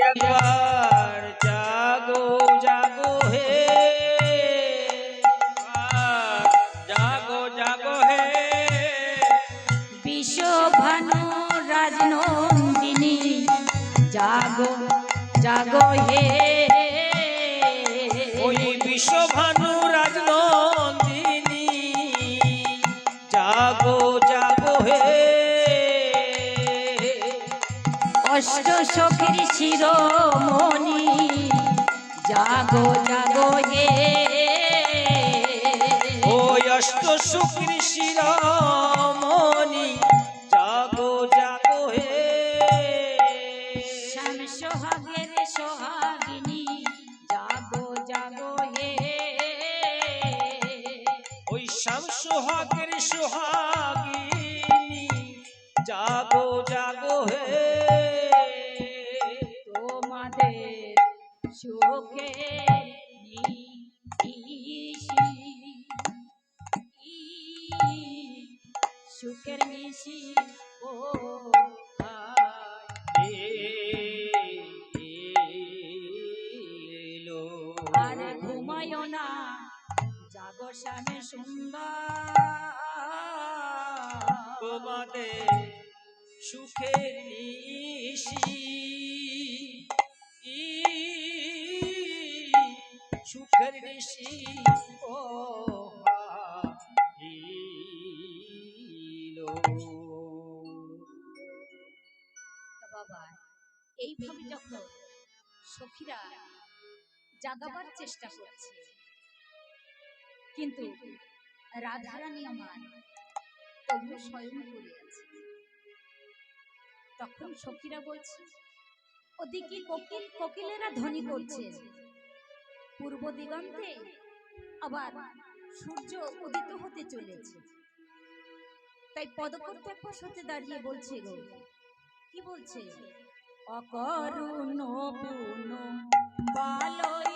একবার জাগো জাগো হে, জাগো জাগো হে, বিশ্বভানু রাজনন্দিনী জাগো জাগো হে, ওই বিশ্বভানু রাজনন্দিনী জাগো জাগো হে, অষ্ট সখীর শিরোমণি জাগো জাগো হে, ওই অষ্ট সখীর শিরোমণি জাগো জাগো হে, শ্যাম সোহাগের সোহাগিনী জাগো জাগো হে, ওই শ্যাম সোহাগের সোহাগিনী জাগো জাগো হে, তোমাদের সুখে সুখের নিশি ও এলো। আর ঘুমায়ও না জাগো শ্যামে সুন্দর, তোমাদের সুখের নিশি, সুখের নিশি ও আহিলো। বাবা এইভাবে যখন সখীরা জাগাবার চেষ্টা করছে, কিন্তু রাধারানী আমার তবু স্বয়ং করে আছে। তখন সখীরা বলছে, ওদিকে কোকিলেরা ধ্বনি করছে, পূর্ব দিগন্তে আবার সূর্য উদিত হতে চলেছে। তাই পদকর্তা পাশে দাঁড়িয়ে বলছে, গো কি বলছে, অকরুণ পুন বালয়